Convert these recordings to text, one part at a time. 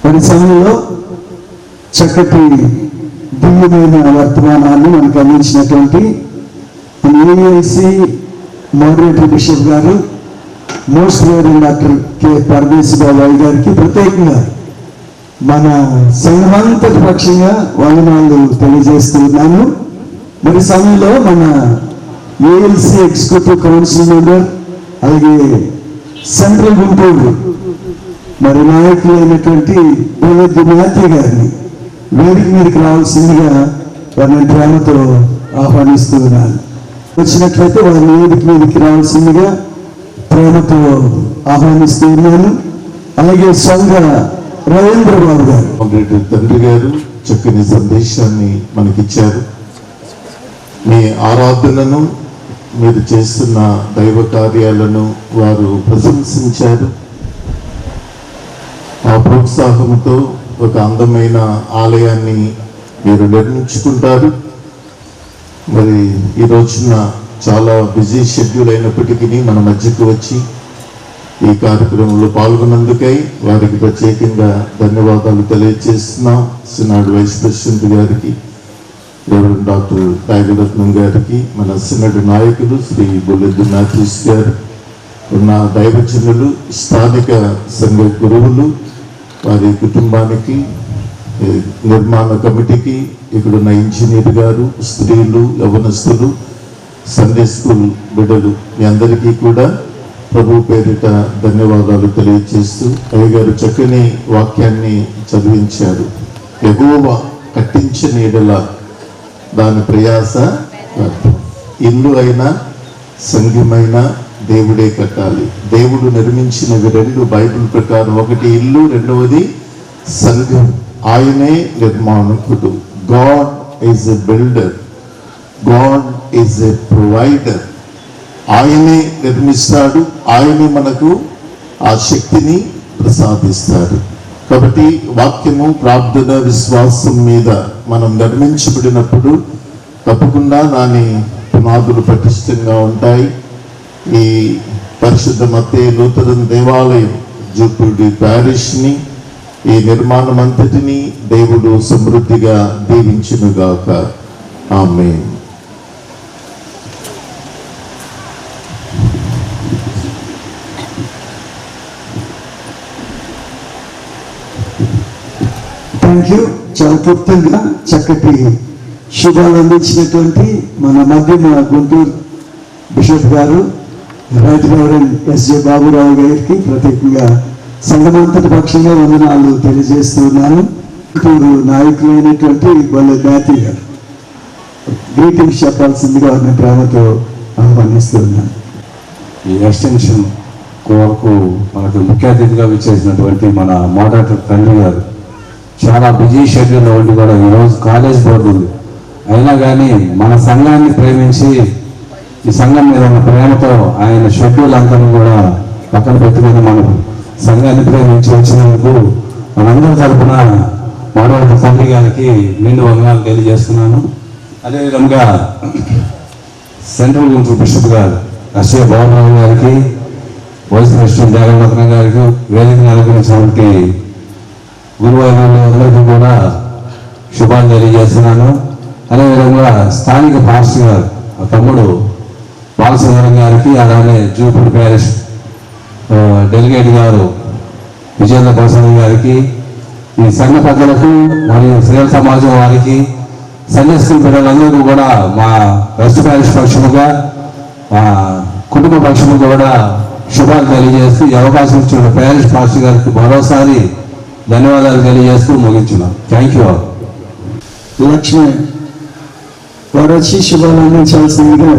మరి సమయంలో చక్కటి దివ్యమైన వర్తమానాన్ని మనకు అందించినటువంటి ఏఐసి మోడరేటర్ బిషప్ గారు, మోస్ట్ రెవరెండ్ డాక్టర్ కె పరమేశ్వర బాబాయ్ గారికి ప్రత్యేకంగా మన సంఘమంతటి పక్షంగా వందనాలు తెలియజేస్తున్నాను. మరి సమయంలో మన ఏఎల్సి ఎగ్జిక్యూటివ్ కౌన్సిల్ మెంబర్, అలాగే సెంట్రల్ గుంటూరు మరి నాయకులైనటువంటి బొల్లెద్దు మాథ్యూ గారిని వేదిక మీదకి రావాల్సిందిగా వారిని ప్రేమతో ఆహ్వానిస్తున్నాను. వచ్చినట్లయితే వారిని వేదిక మీదకి రావాల్సిందిగా ప్రేమతో ఆహ్వానిస్తున్నాను. అలాగే సంఘ రవీంద్ర బాబు గారు, తండ్రి గారు చక్కని సందేశాన్ని మనకిచ్చారు. మీ ఆరాధనను, మీరు చేస్తున్న దైవ కార్యాలను వారు ప్రశంసించారు. ఆ ప్రోత్సాహంతో ఒక అందమైన ఆలయాన్ని మీరు నిర్మించుకుంటారు. మరి ఈ రోజున చాలా బిజీ షెడ్యూల్ అయినప్పటికీ మన మధ్యకు వచ్చి ఈ కార్యక్రమంలో పాల్గొన్నందుకై వారికి ప్రత్యేకంగా ధన్యవాదాలు తెలియజేస్తున్నాం. సినాడ్ వైస్ ప్రెసిడెంట్ గారికి, రెవరెండ్ డాక్టర్ నాగరత్నం గారికి, మన సినడ్ నాయకులు శ్రీ బొల్లెద్దు మాథ్యూ గారు, ఉన్న దైవజనులు, స్థానిక సంఘ గురువులు, వారి కుటుంబానికి, నిర్మాణ కమిటీకి, ఇక్కడున్న ఇంజనీర్ గారు, స్త్రీలు, యవనస్తులు, సండే స్కూల్ బిడ్డలు, మీ అందరికీ కూడా ప్రభు పేరిట ధన్యవాదాలు తెలియజేస్తూ అయ్యగారు చక్కని వాక్యాన్ని చదివించారు. యెహోవా కట్టించిన ఎడల దాని ప్రయాస ఇల్లు అయినా సంఘమైనా దేవుడే కట్టాలి. దేవుడు నిర్మించినవి రెండు బైబిల్ ప్రకారం, ఒకటి ఇల్లు, రెండవది సంఘం. ఆయనే నిర్మాణకుడు. God is a builder, God is a provider. ఆయనే నిర్మిస్తాడు, ఆయనే మనకు ఆ శక్తిని ప్రసాదిస్తాడు. కాబట్టి వాక్యము, ప్రార్థన, విశ్వాసం మీద మనం నిర్మించబడినప్పుడు తప్పకుండా దాని పునాదులు పటిష్టంగా ఉంటాయి. ఈ పరిశుద్ధ మత్తయి లూథరన్ దేవాలయం జూపూడి ప్యారిష్ని, ఈ నిర్మాణం అంతటిని దేవుడు సమృద్ధిగా దీవించునుగాక. ఆమేన్. Thank you. చాలా క్లుప్తంగా చక్కటి శుభాలు అందించినటువంటి మన మధ్యమ గుంటూరు బిషప్ గారు, రైట్ రెవరెండ్ ఎస్జే బాబురావు గారికి ప్రత్యేకంగా సంఘమంతటి పక్షంగా వందనాలు తెలియజేస్తున్నాను. గుంటూరు నాయకులైనటువంటి బొల్లెద్దు మాథ్యూ గారు గ్రీటింగ్స్ చెప్పాల్సిందిగా వారిని ప్రేమతో ఆహ్వానిస్తున్నాను. ఈ ఎక్స్టెన్షన్ కొరకు మనకు ముఖ్య అతిథిగా విచ్చేసినటువంటి మన మోడరేటర్ తండ్రి గారు, చాలా బిజీ షెడ్యూల్ వంటి కూడా ఈరోజు కాలేజ్ బోర్డు ఉంది, అయినా కానీ మన సంఘాన్ని ప్రేమించి ఈ సంఘం మీద ఉన్న ప్రేమతో ఆయన షెడ్యూల్ అంతా కూడా పక్కన పెట్టుకుని మన సంఘాన్ని ప్రేమించి వచ్చినందుకు మనందరి తరఫున మోడరేటర్ తండ్రి గారికి నిండు వందనాలు తెలియజేస్తున్నాను. అదేవిధంగా సెంట్రల్ గుంటూరు బిషప్ గారు ఎస్ఏ బాబురావు గారికి, వైస్ ప్రెసిడెంట్ నాగరత్నం గారికి, వేదికను అలంకరించినటువంటి గురువులందరికీ కూడా శుభాలు తెలియజేస్తున్నాను. అదేవిధంగా స్థానిక పాస్టర్ గారు తమ్ముడు బాలసుందరం గారికి, అలానే జూపూడి ప్యారిష్ డెలిగేట్ గారు విజేంద్ర ప్రసాద్ గారికి, ఈ సంఘ పెద్దలకు మరియు శ్రీల సమాజం వారికి, సండే స్కూల్ పిల్లలందరికీ కూడా మా వెస్ట్ ప్యారిష్ పక్షముగా, మా కుటుంబ పక్షముగా కూడా శుభాలు తెలియజేస్తూ ఈ అవకాశం ఇచ్చిన ప్యారిష్ పాస్టర్ గారికి మరోసారి ధన్యవాదాలు తెలియజేస్తూ ముగించున్నాం. Thank you. లక్ష్మి వారు వచ్చి శుభాలు అందించవలసిందిగా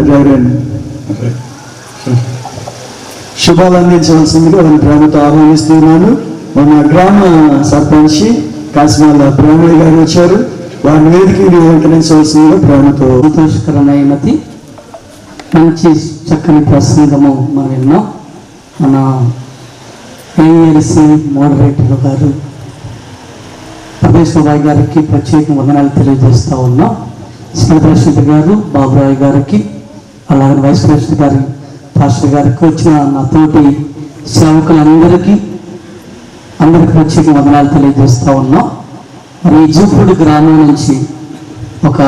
శుభాలు అందించవలసిందిగా వారిని ప్రేమతో ఆహ్వానిస్తున్నాను. మన గ్రామ సర్పంచ్ కాసిమాల బ్రాహ్మణి గారు వచ్చారు. వారిని వేదికని అలంకరించవలసిందిగా ప్రేమతో. సంతోషకరమైనది మంచి చక్కని ప్రసంగము మనం విన్నాం. మన ఏఎల్సి మోడరేటర్ గారు పరమేశ్వర బాబాయ్ గారికి ప్రత్యేక వందనాలు తెలియజేస్తూ ఉన్నాం. శ్రీ ప్రెసిడెంట్ గారు బాబురావు గారికి, అలాగే వైస్ ప్రెసిడెంట్ గారి పాస్టర్ గారికి, వచ్చిన నా తోటి సేవకులందరికీ అందరికి ప్రత్యేక వందనాలు తెలియజేస్తూ ఉన్నాం. మరి ఈ జూపూడి గ్రామం నుంచి ఒక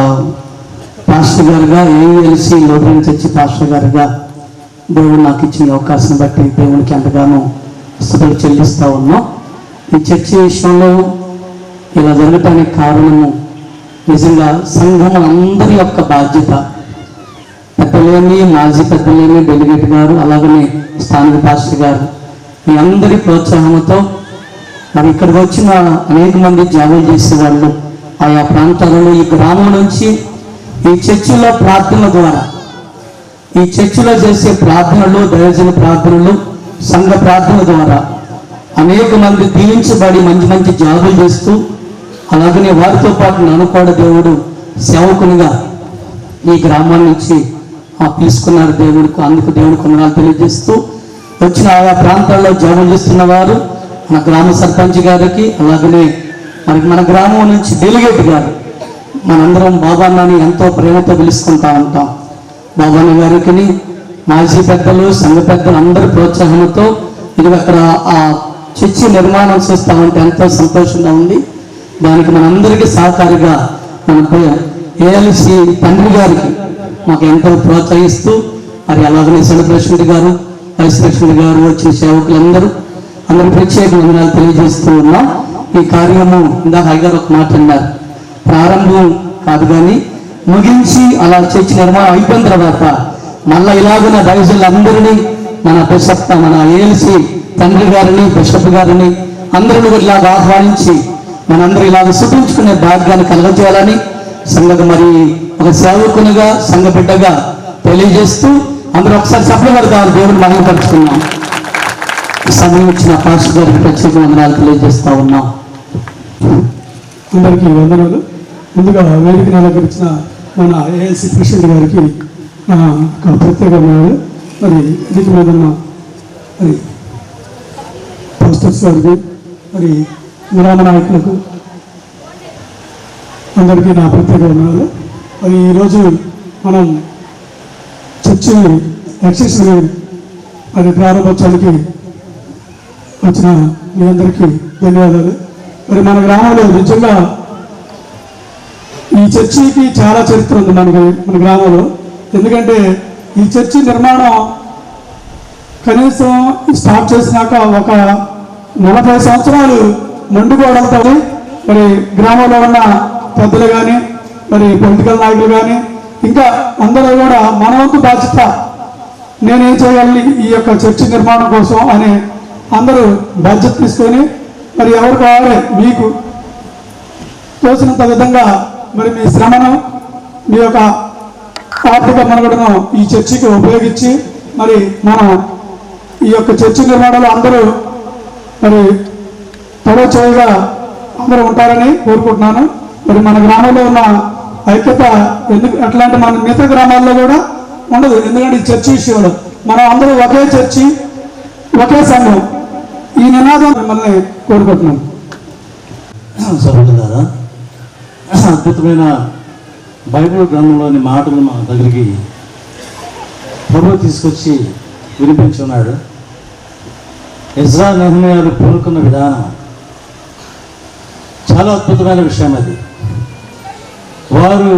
పాస్టర్ గారుగా, ఏఎల్సి లోటరీ చర్చి పాస్టర్ గారుగా దేవుడు నాకు ఇచ్చిన అవకాశం బట్టి దేవునికి ఎంతగానో స్తుతులు చెల్లిస్తూ ఉన్నాం. ఈ చర్చి విషయంలో ఇలా జరగటానికి కారణము నిజంగా సంఘం అందరి యొక్క బాధ్యత. పెద్దలేమి, మాజీ పెద్దలేమి, డెలిగేట్ గారు, అలాగనే స్థానిక పాస్టర్ గారు, మీ అందరి ప్రోత్సాహంతో మరి ఇక్కడికి వచ్చిన అనేక మంది జాబులు చేసేవాళ్ళు ఆయా ప్రాంతాలలో ఈ గ్రామం నుంచి ఈ చర్చిలో ప్రార్థనల ద్వారా, ఈ చర్చిలో చేసే ప్రార్థనలు, దైవజన ప్రార్థనలు, సంఘ ప్రార్థనల ద్వారా అనేక మంది దీవించబడి మంచి మంచి జాబులు చేస్తూ, అలాగనే వారితో పాటు నన్ను కూడా దేవుడు సేవకునిగా ఈ గ్రామం నుంచి తీసుకున్నారు దేవుడికి. అందుకు దేవుడికి వందనాలు తెలియజేస్తూ, వచ్చిన ఆయా ప్రాంతాల్లో జాబులు చేస్తున్న వారు మన గ్రామ సర్పంచ్ గారికి, అలాగనే మరి మన గ్రామం నుంచి డెలిగేట్ గారు, మనందరం బాబాన్నని ఎంతో ప్రేమతో పిలుచుకుంటా ఉంటాం. బాబాన్న గారికి మాజీ పెద్దలు, సంఘ పెద్దలు అందరి ప్రోత్సాహంతో ఇది అక్కడ ఆ చర్చి నిర్మాణం చూస్తూ ఉంటే ఎంతో సంతోషంగా ఉంది. దానికి మనందరికీ సహకారిగా మన ఏఎల్సి తండ్రి గారికి మాకు ఎంతో ప్రోత్సహిస్తూ, మరి అలాగనే సెంట్రల్ ప్రెసిడెంట్ గారు, వైస్ ప్రెసిడెంట్ గారు, వచ్చిన సేవకులందరూ అందరూ ప్రత్యేక వందనాలు తెలియజేస్తూ ఉన్నాం. ఈ కార్యము ఇందాక అయ్యగారు ఒక మాట అన్నారు, ప్రారంభం కాదు కానీ ముగించి అలా చర్చి నిర్మాణం అయిపోయిన తర్వాత మళ్ళీ ఇలాగున దైవజనులందరినీ మన బిషప్, మన ఏఎల్సి తండ్రి గారిని, బిషప్ గారిని అందరిని ఇలాగ ఆహ్వానించి మనందరూ ఇలాగ సుఖించుకునే భాగ్యాన్ని కలగజేయాలని సంఘకు మరి ఒక సేవకునిగా, సంఘ బిడ్డగా తెలియజేస్తూ అందరూ ఒకసారి సభ్యులు దేవుని మహిమపరుచుకున్నాం. సమయం ఇచ్చిన పాస్టర్ గారికి ప్రత్యేక వందనాలు తెలియజేస్తా ఉన్నాం. అందరికీ వందనాలు. ముందుగా వేదికను అలంకరించిన మన ఏఎల్సి ప్రెసిడెంట్ గారికి ఒక ప్రత్యేక వందనాలు. మరి దీని మీద ఉన్న మరి పాస్టర్స్ గారికి, మరి గ్రామ నాయకులకు అందరికీ నా ప్రత్యేక వందనాలు. మరి ఈరోజు మనం చర్చి ఎక్సెషన్ మరి ప్రారంభోత్సవానికి వచ్చిన మీ అందరికీ ధన్యవాదాలు. మరి మన గ్రామంలో నిజంగా ఈ చర్చికి చాలా చరిత్ర ఉంది మన గ్రామంలో. ఎందుకంటే ఈ చర్చి నిర్మాణం కనీసం స్టార్ట్ చేసినాక ఒక 40 సంవత్సరాలు మండుకోవడంతో మరి గ్రామంలో ఉన్న పెద్దలు కానీ, మరి పొలిటికల్ నాయకులు కానీ, ఇంకా అందరూ కూడా మన వంతు బాధ్యత, నేనేం చేయాలి ఈ యొక్క చర్చి నిర్మాణం కోసం అని అందరూ బాధ్యత తీసుకొని మరి ఎవరు కావాలి మీకు తోచినంత విధంగా మరి మీ శ్రమను, మీ యొక్క ఆర్థిక మనుగడను ఈ చర్చికి ఉపయోగించి మరి మనం ఈ యొక్క చర్చి నిర్మాణంలో అందరూ మరి తొలచేయగా అందరూ ఉంటారని కోరుకుంటున్నాను. మరి మన గ్రామంలో ఉన్న ఐక్యత ఎందుకు అట్లాంటి మన మిగతా గ్రామాల్లో కూడా ఉండదు. ఎందుకంటే ఈ చర్చి విషయంలో మనం అందరూ ఒకే చర్చి, ఒకే సంఘం, ఈ నినాదం మిమ్మల్ని కోరుకుంటున్నాను. సభ్యులారా, అద్భుతమైన బైబిల్ గ్రంథంలోని మాటలు మన దగ్గరికి ప్రభు తీసుకొచ్చి వినిపించున్నాడు. ఎజ్రా, నెహెమ్యాలు పూనుకున్న విధానం చాలా అద్భుతమైన విషయం. అది వారు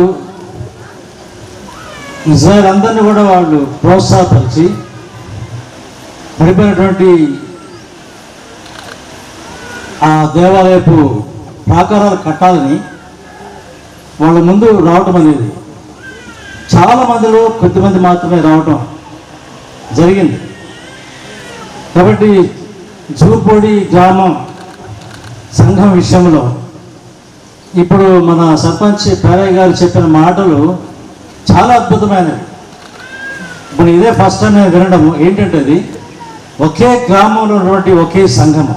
ఇజ్రాయెల్ అందరినీ కూడా వాళ్ళు ప్రోత్సాహపరిచి పడిపోయినటువంటి ఆ దేవాలయపు ప్రాకారాలు కట్టాలని వాళ్ళ ముందు రావటం అనేది చాలా మందిలో కొద్దిమంది మాత్రమే రావటం జరిగింది. కాబట్టి జూపూడి గ్రామం సంఘం విషయంలో ఇప్పుడు మన సర్పంచ్ పేరయ్య గారు చెప్పిన మాటలు చాలా అద్భుతమైనవి. ఇప్పుడు ఇదే ఫస్ట్ టైం నేను వినడం ఏంటంటే, అది ఒకే గ్రామంలో ఉన్నటువంటి ఒకే సంఘము.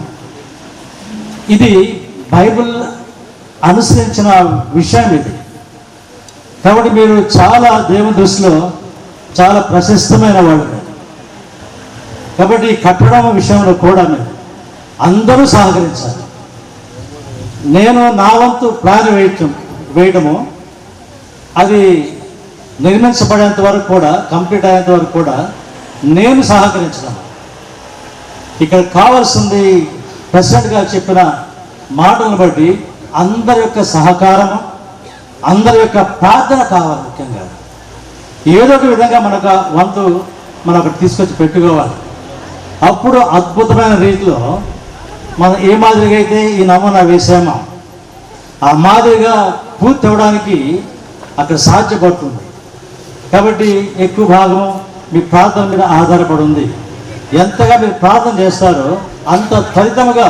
ఇది బైబిల్ అనుసరించిన విషయం ఇది. కాబట్టి మీరు చాలా దేవుని దృష్టిలో చాలా ప్రశస్తమైన వాళ్ళు. కాబట్టి కట్టడం విషయంలో కూడా మీరు అందరూ సహకరించాలి. నేను నా వంతు ప్లాన్ వేయటము అది నిర్మించబడేంత వరకు కూడా, కంప్లీట్ అయ్యేంత వరకు కూడా నేను సహకరించడం. ఇక్కడ కావాల్సింది ప్రెసిడెంట్ గారు చెప్పిన మాటలను బట్టి అందరి యొక్క సహకారము, అందరి యొక్క ప్రార్థన కావాలి. ముఖ్యంగా ఏదో ఒక విధంగా మనకు వంతు మనం ఒకటి తీసుకొచ్చి పెట్టుకోవాలి. అప్పుడు అద్భుతమైన రీతిలో మనం ఏ మాదిరిగా అయితే ఈ నమూనా వేసామో ఆ మాదిరిగా పూర్తి అవ్వడానికి అక్కడ సాధ్యపడుతుంది. కాబట్టి ఎక్కువ భాగం మీ ప్రార్థన మీద ఆధారపడి ఉంది. ఎంతగా మీరు ప్రార్థన చేస్తారో అంత త్వరితముగా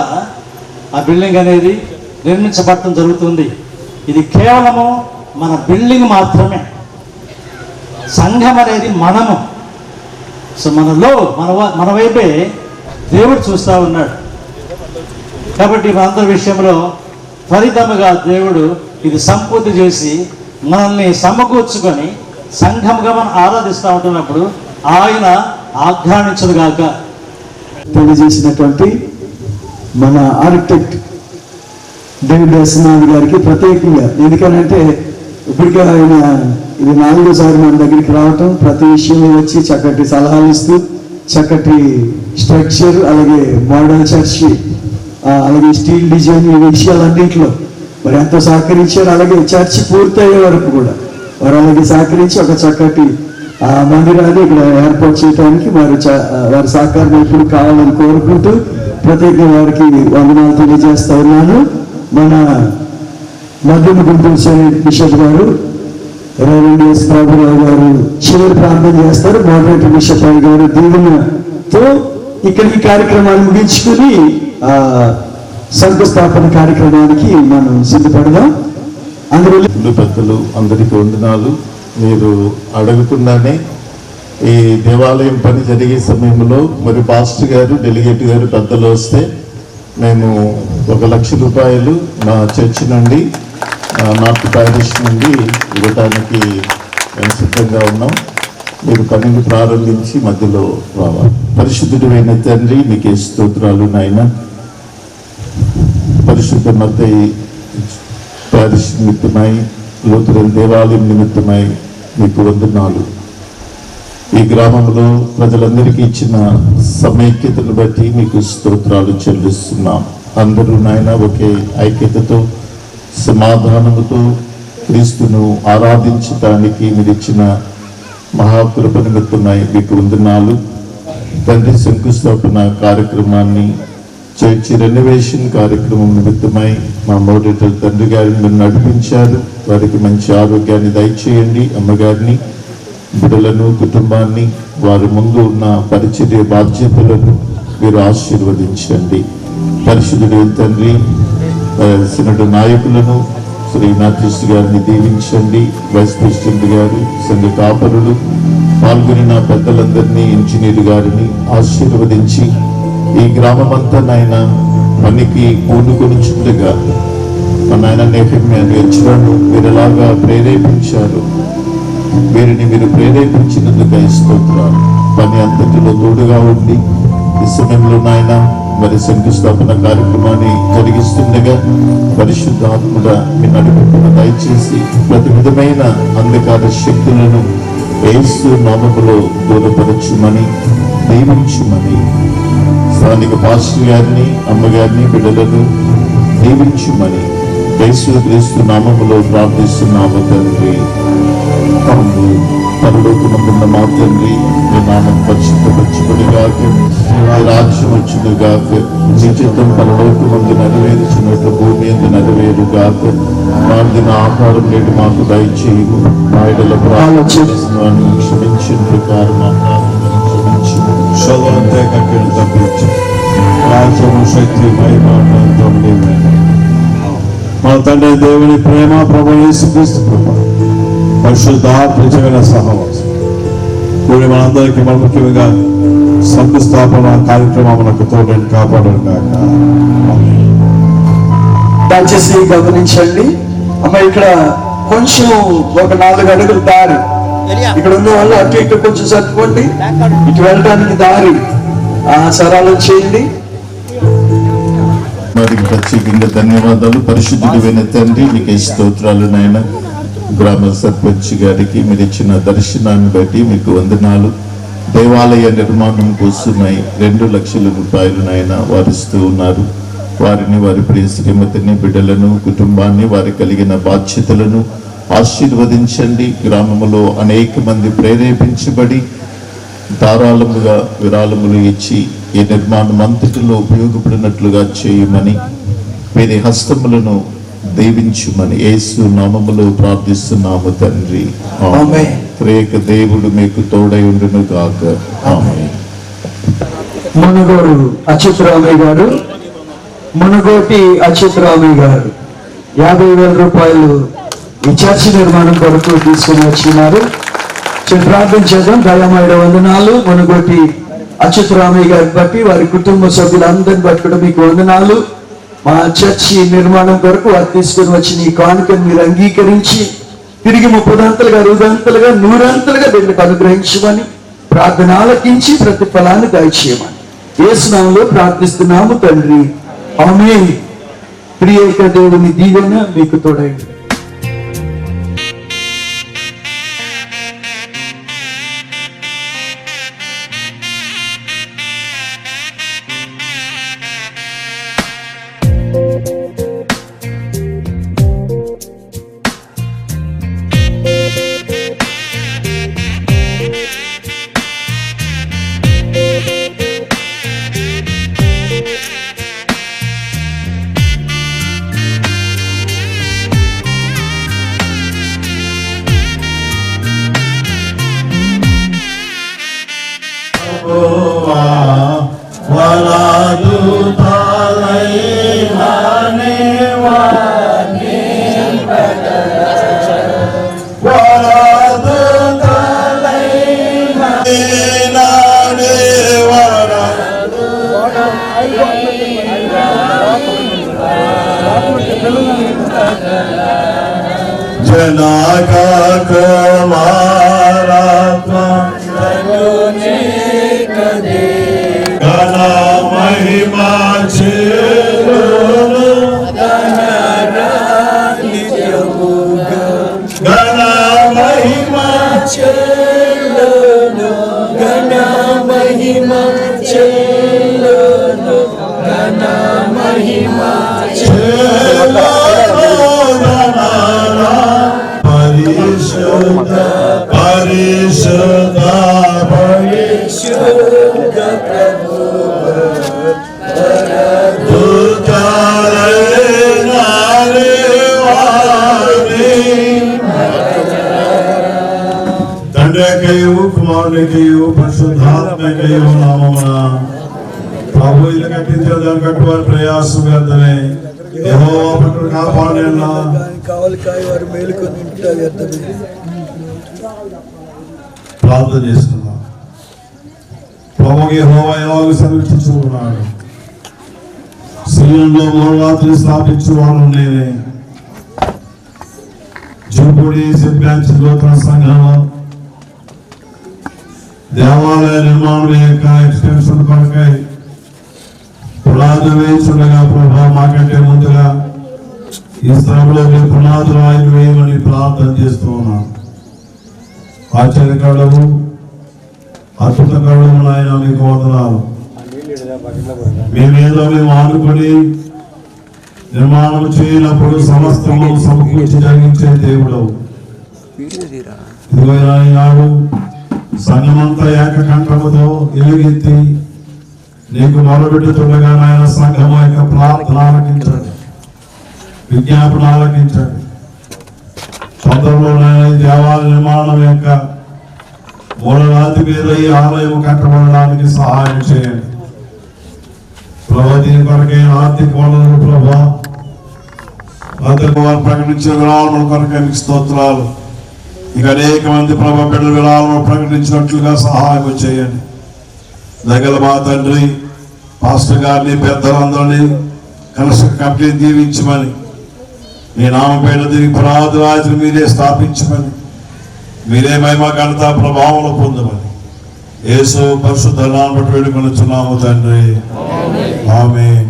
ఆ బిల్డింగ్ అనేది నిర్మించబడటం జరుగుతుంది. ఇది కేవలము మన బిల్డింగ్ మాత్రమే. సంఘం అనేది మనము. సో మనలో మన వైపే దేవుడు చూస్తూ ఉన్నాడు. కాబట్టి మనందరి విషయంలో త్వరితముగా దేవుడు ఇది సంపూర్తి చేసి మనల్ని సమకూర్చుకొని సంఘముగా మనం ఆరాధిస్తూ ఉంటున్నప్పుడు ఆయన ఆజ్ఞానించదుగాక. తెలియజేసినటువంటి మన ఆర్కిటెక్ట్ డేవిడ్ ఎస్నాథ్ గారికి ప్రత్యేకంగా, ఎందుకనంటే ఇప్పటికే ఆయన ఇది 4వ మన దగ్గరికి రావటం, ప్రతి విషయంలో వచ్చి చక్కటి సలహాలు ఇస్తూ చక్కటి స్ట్రక్చర్, అలాగే మోడల్ చర్చి, అలాగే స్టీల్ డిజైన్, ఈ విషయాలన్నింటిలో మరి ఎంతో సహకరించారు. అలాగే చర్చి పూర్తయ్యే వరకు కూడా వారు అలాగే సహకరించి ఒక చక్కటి మందిరాన్ని ఇక్కడ ఏర్పాటు చేయడానికి వారి సహకారం ఎప్పుడు కావాలని కోరుకుంటూ ప్రత్యేకంగా వారికి వందనాలు తెలియజేస్తా ఉన్నాను. మన మధ్యమ గుంటూరు బిషప్ గారు, రెవరెండ్ ఎస్ బాబురావు గారు చివరి ప్రార్థన చేస్తారు. మోడరేటర్ బిషప్ గారు దీవెనతో ఇక్కడ ఈ కార్యక్రమాన్ని ముగించుకుని శంకుస్థాపన కార్యక్రమానికి మనం సిద్ధపడదాం. అందరూ పెద్దలు అందరికీ వందనాలు. మీరు అడగకుండానే ఈ దేవాలయం పని జరిగే సమయంలో మరి పాస్టర్ గారు, డెలిగేట్ గారు, పెద్దలు వస్తే మేము 1 లక్ష రూపాయలు నా చర్చి నుండి, నార్త్ ప్యారిష్ నుండి ఇవ్వటానికి మేము సిద్ధంగా ఉన్నాం. మీరు పనిని ప్రారంభించి మధ్యలో రావాలి. పరిశుద్ధుడైన తండ్రి, నీకే స్తోత్రాలు నాయన. పరిశుద్ధ మత్తయి ప్యారిష్ నిమిత్తమై, లూథరన్ దేవాలయం నిమిత్తమై మీకు వందనాలు. ఈ గ్రామంలో ప్రజలందరికీ ఇచ్చిన సమైక్యతను బట్టి మీకు స్తోత్రాలు చెల్లిస్తున్నాం. అందరూ నాయన ఒకే ఐక్యతతో, సమాధానముతో క్రీస్తును ఆరాధించడానికి మీరు ఇచ్చిన మహాకృప నిమిత్తమై మీకు వందనాలు. తండ్రి, శంకుస్థాపన కార్యక్రమాన్ని, చర్చి రెనోవేషన్ కార్యక్రమం నిమిత్తమై మా మోడరేటర్ తండ్రి గారిని మీరు నడిపించారు. వారికి మంచి ఆరోగ్యాన్ని దయచేయండి. అమ్మగారిని, బిడ్డలను, కుటుంబాన్ని, వారి ముందు ఉన్న పరిచర్య బాధ్యతలను మీరు ఆశీర్వదించండి. పరిశుద్ధుడైన తండ్రి, సినడ్ నాయకులను, శ్రీ నాథిస్ట్ గారిని దీవించండి. వైస్ ప్రెసిడెంట్ గారు, సంఘ కాపరులు, పాల్గొనిన పెద్దలందరినీ, ఇంజనీర్ గారిని ఆశీర్వదించి ఈ గ్రామమంతా నాయన పనికి పూనుకొనుచుండగా మా నాయన నేహమ్యాను, యెజ్రాను మీరు ఎలాగా ప్రేరేపించారు, వీరిని మీరు ప్రేరేపించినందుకు స్తోత్రాలు. పని అంతటిలో తోడుగా ఉండి ఈ సమయంలో నాయన మరి శంకుస్థాపన కార్యక్రమాన్ని జరిగిస్తుండగా పరిశుద్ధాత్ముడ మీ నడుపును దయచేసి ప్రతి విధమైన అంధకార శక్తులను యేసు నామములో దూరపరచుమని, దీవించుమని, స్థానిక పాస్టర్ గారిని, అమ్మగారిని, బిడ్డలను దీవించుమని యేసుక్రీస్తు నామములో ప్రార్థిస్తున్నాము తండ్రి. పరలోకమందున్న మా తండ్రి, మీ నామం పరిశుద్ధపరచబడుగాక, మీ రాజ్యం వచ్చునుగాక, మీ చిత్తం పరలోకమందు నెరవేర్చినట్లు భూమి యందు నెరవేరుగాక. దిన ఆహారం నేడు మాకు దయచేయము, మా యెడల పాపం చేసిన వారిని క్షమించిన ప్రకారం మా పాపములను క్షమించుము. శోధనంతా కట్టెను తప్పించు, రాజ్యము, శక్తి, మహిమ అనంతం నీవే. మన తండ్రి దేవుని ప్రేమ, ప్రభు యేసుక్రీస్తు కృప, పరిశుద్ధాత్మ జగన సహవాసం కూడి మనందరికీ, మన ముఖ్యంగా శంకుస్థాపన కార్యక్రమములకు తోడని కాపాడను కాక. దయచేసి గమనించండి. అమ్మ, ఇక్కడ కొంచెం ఒక 4 అడుగులు దారి, ఇక్కడ ఉన్న వాళ్ళు అటు ఇటు కొంచెం సర్దుకోండి. ఇటు వెళ్ళడానికి దారి సరళం చేయండి. మరి ప్రత్యేకంగా ధన్యవాదాలు. పరిశుద్ధుడైన తండ్రి, నీకే స్తోత్రాలు నాయన. గ్రామ సర్పంచ్ గారికి మీరు ఇచ్చిన దర్శనాన్ని బట్టి మీకు వందనాలు. దేవాలయ నిర్మాణం కోసమై 2 లక్షల రూపాయలు నాయన వారిస్తూ ఉన్నారు. వారిని, వారి ప్రియ శ్రీమతిని, బిడ్డలను, కుటుంబాన్ని, వారికి కలిగిన బాధ్యతలను ఆశీర్వదించండి. గ్రామములో అనేక మంది ప్రేరేపించబడి ధారాళముగా విరాళములు ఇచ్చి ఈ నిర్మాణం అంతటిలో ఉపయోగపడినట్లుగా చేయమని, వీరి హస్తములను దీవించుమని యేసు నామములో ప్రార్థిస్తున్నాము తండ్రి. ఆమేన్. త్రేక దేవుడు మీకు తోడై ఉండును గాక. ఆమేన్. మునుగోడు అచ్యుతరామయ్య గారు, మునుగోటి అచ్యుతరామయ్య గారు 50,000 రూపాయలు ఈ చర్చి నిర్మాణం కొరకు తీసుకుని వచ్చినారు. ప్రార్థన చేద్దాం. దయమైన వందనాలు మునుగోటి అచ్యుతరామయ్య గారిని బట్టి, వారి కుటుంబ సభ్యులందరిని బట్టి కూడా మీకు వందనాలు. మా చర్చి నిర్మాణం కొరకు వారు తీసుకుని వచ్చిన ఈ కానుకను మీరు అంగీకరించి తిరిగి 30 అంతలుగా, 60 అంతలుగా, 100 అంతలుగా దీనికి అనుగ్రహించమని, ప్రార్థన ఆలకించి ప్రతిఫలాన్ని దయచేయమని యేసు నామములో ప్రార్థిస్తున్నాము తండ్రి. ఆమేన్. ప్రియేక దేవుని దీవెన మీకు తోడైంది. జనాకా కుమారాత్మా గణ మహిమా చేరును, గణ మహిమా చేరును, గణ మహిమా చేరును, గణ మహిమా చేరును. పరిశుద్ధ పరిశుద్ధ పరిశుద్ధ ప్రభు తండ్రికయు కుమారునికయు పరిశుద్ధాత్మకయు నామమున ప్రభు ఇల్లు కట్టించే దాన్ని కట్టువారి ప్రయాసం వ్యర్థమే. యెహోవా పట్టును కాపాడిన వారు మేలుకొని ప్రార్థన చేస్తున్నాం. ప్రభు యెహోవా ఎలాగో సమీక్షించుకున్నాడు. సియోనులో మూలరాత్రి స్థాపించువాడు నేనే. జూపూడి బ్రాంచ్ నూతన సంఘంలో దేవాలయ నిర్మాణం యొక్క ఎక్స్టెన్షన్ కొరకై పునాదులు వేయించుండగా ప్రభా మాకంటే ముందుగా ఈ స్థలంలో మీరు పునాదులు ఆయన వేయమని ప్రార్థన చేస్తూ ఉన్నాను. ఆశ్చర్యకరుడు అద్భుతకరుడు ఆయన మీకు వందనాలు. మేమేదో మేము ఆనుకొని నిర్మాణం చేయనప్పుడు సమస్తము సమకూర్చి జరిగించే దేవుడు. ఇదిగో ఈనాడు సంఘమంతా ఏకకంఠముతో ఎలుగెత్తి నీకు మొరబెట్టుతుండగా నాయన సంఘము యొక్క ప్రార్థన ఆలకించండి, విజ్ఞాపన ఆలకించండి. తొందరలో నాయన దేవాలయ నిర్మాణం యొక్క మూలరాతి మీద ఈ ఆలయం కట్టబడడానికి సహాయం చేయండి ప్రభా. దీని కొరకే ఆర్థిక వనరులు ప్రభా, వారు ప్రకటించిన విరాళముల కొరకే మీకు స్తోత్రాలు. ఇక అనేక మంది ప్రభా బిడ్డల విరాళములు ప్రకటించినట్లుగా సహాయం చేయండి. దగ్గర మా తండ్రి పాస్టర్ గారిని, పెద్దలందరినీ కలెక్షన్ కమిటీని దీవించమని, మీ నామపేట తిరిగి పునాదురాజును మీరే స్థాపించమని, మీరే మహిమ ఘనత ప్రభావంలో పొందమని యేసు పరిశుద్ధ నామమున బట్టి వేడుకొనుచున్నాము తండ్రి. ఆమేన్.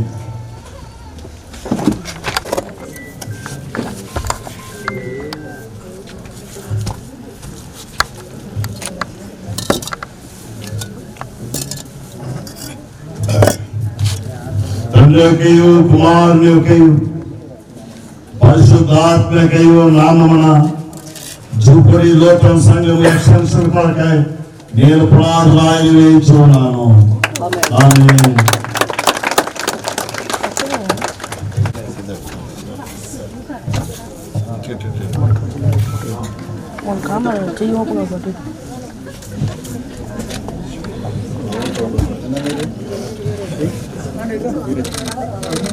తండ్రి తండ్రికయు కుమారునికయు పరిశుద్ధాత్మకయు నామమున జూపడి లోకం సంఘం ఎక్స్టెన్షన్ కొరకై నేను ప్రార్థనలు వేయించున్నాను. ఆమేన్.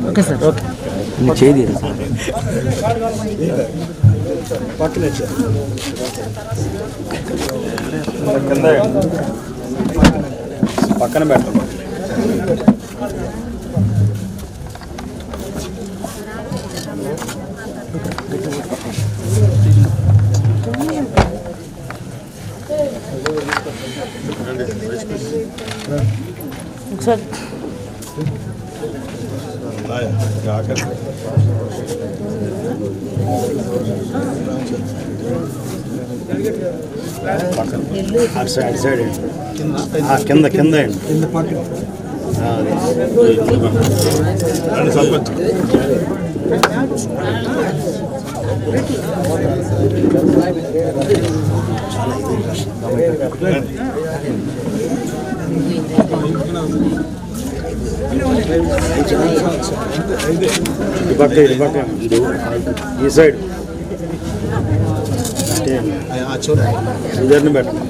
ఓకే సార్, ఓకే మీరు చేయదీరా సార్. పక్కన పెట్టండి. ఒకసారి అటు సైడ్ కింద కింద ఈ సైడ్ ఇద్దరిని పెట్టండి.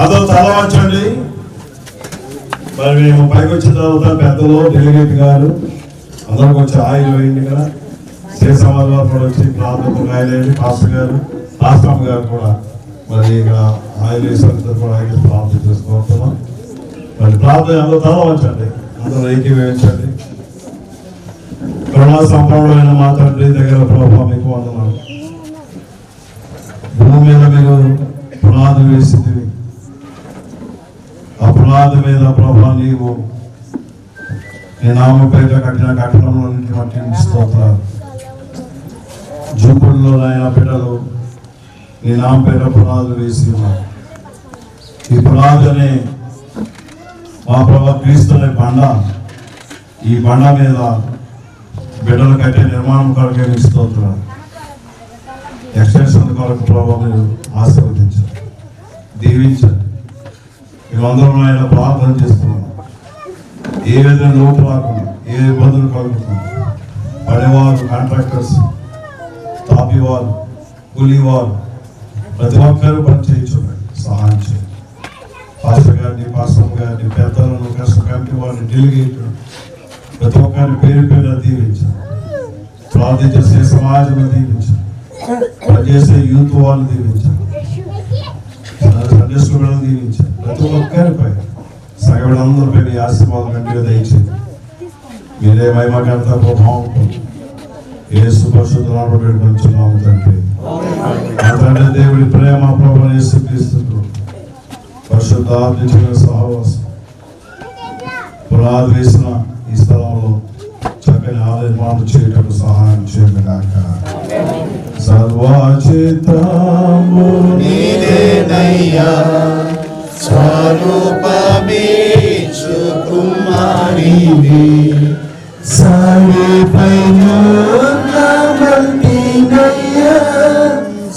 అదో చదవచ్చండి. మరి మేము పైకి వచ్చిన తర్వాత పెద్దలు డెలిగేట్ గారు అందరూ కొంచెం ఆయిల్ వేయండి కదా. శేషాబాద్ వారు కూడా వచ్చి ప్రార్థనకు ఆయిల్ వేయండి. పాస్టర్ గారు రాష్ట్రం గారు కూడా మరి ఇక్కడ ఆయిల్ వేసినందుకు కూడా ఆయిల్ ప్రార్థన చేసుకోతున్నాం. మరి ప్రార్థన అందరూ చదవచ్చండి, అందరూ ఏకీభవించండి. కరుణా సంపూర్ణమైన మా తండ్రి దగ్గర ప్రభావం మీకు వందనాలు. భూమి మీద మీరు పునాది వేసింది, ఆ పునాది మీద ప్రభా నీవు నీ నామపేట కట్టిన కట్టడంలో నుంచి మట్టి స్తోత్రాలు. జూపుల్లో నాయన బిడ్డలు నీ నామపేట పునాదులు వేసి ఉన్నారు. ఈ పునాదిని మా ప్రభా క్రీస్తుని బండ, ఈ బండ మీద బిడ్డలు కట్టే నిర్మాణం కొరకే నీ స్తోత్రాలు. ఎక్స్టెన్షన్ కొరకు ప్రభావం మీరు ఆశీర్వదించారు, దీవించండి. మేమందరం ఆయన ప్రార్థన చేస్తున్నాం. ఏ విధంగా లోటు రాకుండా, ఏ ఇబ్బందులు కలుగుతుంది, పడేవారు, కాంట్రాక్టర్స్, తాపేవారు, కూలీవారు ప్రతి ఒక్కరు పని చేయించున్నాడు. సహాయం చేయండి. పాస్టర్ గారిని, పాస్టర్ గారిని, పెద్దలను, కష్ట కమిటీ వారిని, డెలిగేట్ ప్రతి ఒక్కరిని పేరు పేరు దీవించారు. ప్రార్థించే సమాజం దీవించారు. పనిచేసే యూత్ వాళ్ళు దీవించారు. Sunday school దీవించారు. ప్రతి ఒక్కరిపై సగవిడందరిపై మీ ఆశీర్వాదం కంటే దయచేది. మీరే మహిమకంత ప్రభావం యేసు పరిశుద్ధ నామమున వేడుకొంచున్నాము తండ్రి. ఆ తండ్రి దేవుడి ప్రేమ ప్రభువు యేసు క్రీస్తు పరిశుద్ధాత్మ సహవాసం పునాది వేసిన ఈ స్థలంలో చక్కని ఆలయం చేయటం సహాయం చేయండి కాక. సర్వచిత్తము నీదేనయ్యా, స్వరూపమీచు కుమారివి, సరిపైన మంటినయ్యా,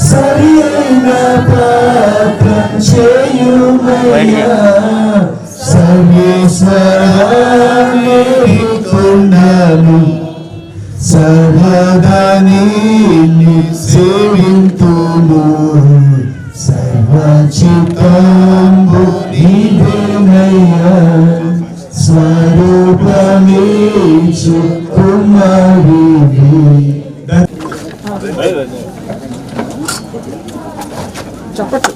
సరి అయిన పాత్రం చేయుమయ్యా, సర్వేశ్వరాన్ని కొండను సర్వదా నిన్ను సేవింతుము, సర్వచిత్తంబు నీవేనయ్యా, స్వరూపమీచు కుమారివి, చెప్పచ్చు.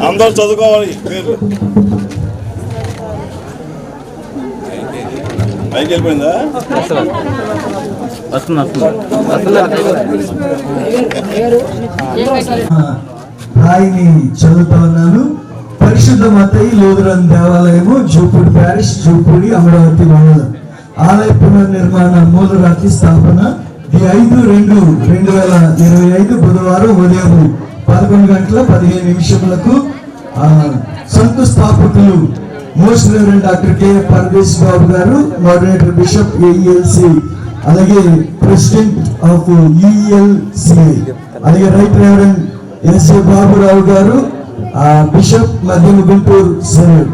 అందరూ చదువుకోవాలి పేర్లు. పైకి వెళ్ళిపోయిందా? రాయిని చదువుతా ఉన్నాను. పరిశుద్ధ మత్తయి లూథరన్ దేవాలయము, జూపూడి ప్యారిష్, జూపూడి, అమరావతి మండలం. ఆలయ పునర్నిర్మాణ మూలరాతి స్థాపన 5/2/2025 బుధవారం ఉదయం 11:15 శంకుస్థాపకులు most reverend doctor K Paradesh Babu గారు, మోడరేటర్ బిషప్ ఏఎల్సి, అలాగే ప్రెసిడెంట్ ఆఫ్ యుఎల్సిఐ, అలాగే రైట్ రెవరెండ్ ఎస్ఏ బాబురావు గారు, బిషప్ మధ్యమ గుంటూరు సెనెట్,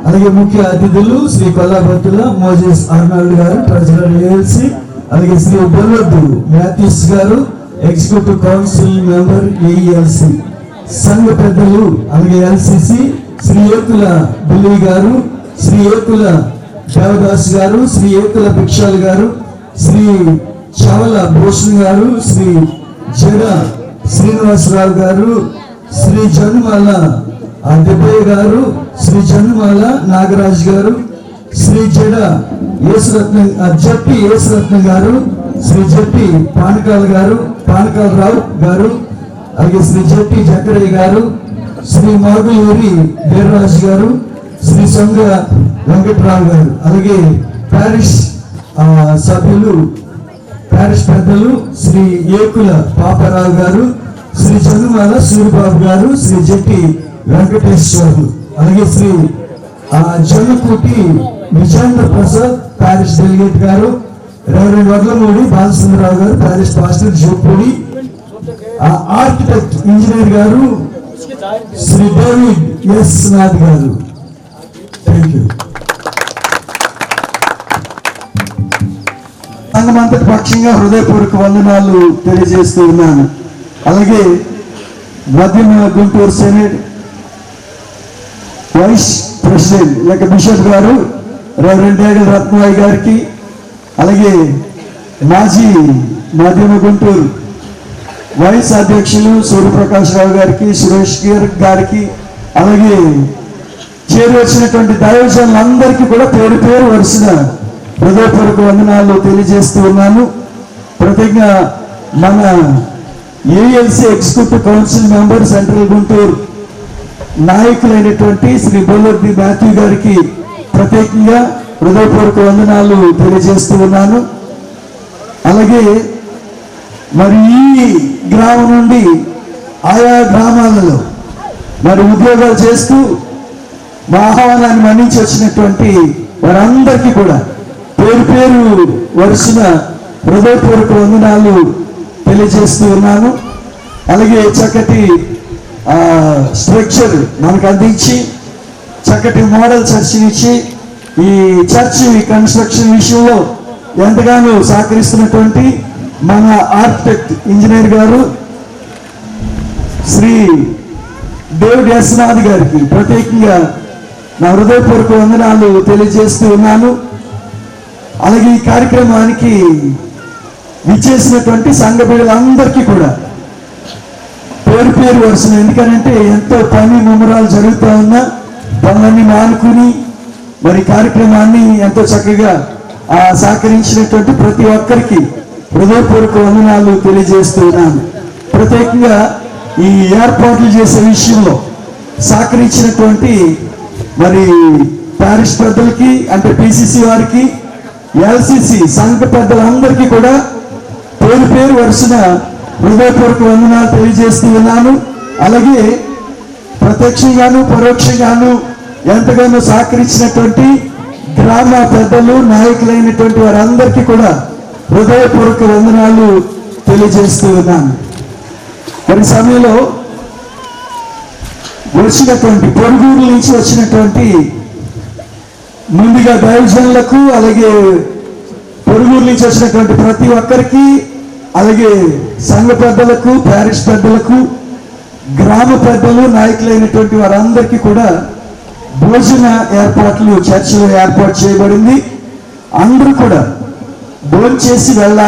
అలాగే ముఖ్య అతిథులు శ్రీ కొల్లాబత్తుల మోజెస్ ఆర్నాల్డ్ గారు, ట్రెజరర్ ఏఎల్సి, అలాగే శ్రీ బొల్లొద్దు మ్యాథ్యూస్ గారు, ఎగ్జిక్యూటివ్ కౌన్సిల్ మెంబర్ ఏఎల్సి, సంఘ పెద్దలు అలాగే ఎల్సిసి శ్రీ ఏకుల బుల్లి గారు, శ్రీ ఏకుల దేవదాస్ గారు, శ్రీ ఏకుల భిక్షాల్ గారు, శ్రీ చవల భూషణ్ గారు, శ్రీ జడ శ్రీనివాసరావు గారు, శ్రీ జన్మాల దిబ్బయ్య గారు, శ్రీ జన్మాల నాగరాజ్ గారు, శ్రీ జడ జట్టి యేసురత్నం గారు, శ్రీ జట్టి పానకాల గారు, పానకాలరావు గారు, అలాగే శ్రీ జట్టి జక్కరయ్య గారు, శ్రీ మాగులూరి వీర్రాజు గారు, శ్రీ సొంగ వెంకట్రావు గారు, అలాగే ప్యారిష్ సభ్యులు ప్యారిష్ పెద్దలు శ్రీ ఏకుల పాపారావు గారు, శ్రీ చంద్రమాల సూరిబాబు గారు, శ్రీ జట్టి వెంకటేశ్వర్లు, అలాగే శ్రీ జొన్నకూటి విజేంద్ర ప్రసాద్ ప్యారిష్ డెలిగేట్ గారు, రెవరెండ్ వడ్లమూడి బాలసుందరరావు గారు, ప్యారిష్ పాస్టర్ జోపూడి, ఆర్కిటెక్ట్ ఇంజనీర్ గారు శ్రీ డేవిడ్ ఎస్ నాథ్ గారు. Thank you. సంఘమంతటి పక్షంగా హృదయపూర్వక వందనాలు తెలియజేస్తూ ఉన్నాను. అలాగే మధ్యమ గుంటూరు సెనేట్ వైస్ ప్రెసిడెంట్ లేక బిషప్ గారు రెవరెండ్ డేగల రత్నాయ్ గారికి, అలాగే మాజీ మధ్యమ గుంటూరు వైస్ అధ్యక్షులు సూర్యప్రకాష్ రావు గారికి, సురేష్ గారికి, అలాగే చేరి వచ్చినటువంటి దైవజనులందరికీ కూడా పేరు పేరు వరుసన హృదయపూర్వక వందనాలు తెలియజేస్తూ ఉన్నాను. ప్రత్యేకంగా మన ALC executive council member central Guntur నాయకులైనటువంటి శ్రీ బొల్లొద్ది మాథ్యూ గారికి ప్రత్యేకంగా హృదయపూర్వక వందనాలు తెలియజేస్తూ ఉన్నాను. అలాగే మరి ఈ గ్రామం నుండి ఆయా గ్రామాలలో మరి ఉద్యోగాలు చేస్తూ మా ఆహ్వానాన్ని మన్నించి వచ్చినటువంటి వారందరికీ కూడా పేరు పేరు వరుసన హృదయపూర్వక వందనాలు తెలియజేస్తూ ఉన్నాను. అలాగే చక్కటి స్ట్రక్చర్ మనకు అందించి చక్కటి మోడల్ చర్చినిచ్చి ఈ చర్చి కన్స్ట్రక్షన్ విషయంలో ఎంతగానో సహకరిస్తున్నటువంటి మన ఆర్కిటెక్ట్ ఇంజనీర్ గారు శ్రీ డేవిడ్ ఎస్ నాథ్ గారికి ప్రత్యేకంగా నా హృదయపూర్వక వందనాలు తెలియజేస్తూ ఉన్నాను. అలాగే ఈ కార్యక్రమానికి విచ్చేసినటువంటి సంఘ బిడ్డలందరికీ కూడా పేరు పేరు వరుసన, ఎందుకనంటే ఎంతో పని ముమ్మరాలు జరుగుతూ ఉన్నా పనులన్నీ మానుకుని మరి కార్యక్రమాన్ని ఎంతో చక్కగా సహకరించినటువంటి ప్రతి ఒక్కరికి హృదయపూర్వక వందనాలు తెలియజేస్తూ ఉన్నాను. ప్రత్యేకంగా ఈ ఏర్పాట్లు చేసే విషయంలో సహకరించినటువంటి మరి ప్యారిష్ పెద్దలకి అంటే పిసిసి వారికి, ఎల్సిసి సంఘ పెద్దలందరికీ కూడా పేరు పేరు వరుసన హృదయపూర్వక వందనాలు తెలియజేస్తూ ఉన్నాను. అలాగే ప్రత్యక్షంగాను పరోక్షంగాను ఎంతగానో సహకరించినటువంటి గ్రామ పెద్దలు నాయకులైనటువంటి వారందరికీ కూడా హృదయపూర్వక వందనాలు తెలియజేస్తూ ఉన్నాను. మరి సమయంలో వచ్చినటువంటి పొరుగురు నుంచి వచ్చినటువంటి ముందుగా దైవజనులకు అలాగే పొరుగురు నుంచి వచ్చినటువంటి ప్రతి ఒక్కరికి, అలాగే సంఘ పెద్దలకు, ప్యారిష్ పెద్దలకు, గ్రామ పెద్దలు, నాయకులైనటువంటి వారందరికీ కూడా భోజన ఏర్పాట్లు చర్చిలో ఏర్పాటు చేయబడింది. అందరూ కూడా భోజనం చేసి వెళ్ళాలి.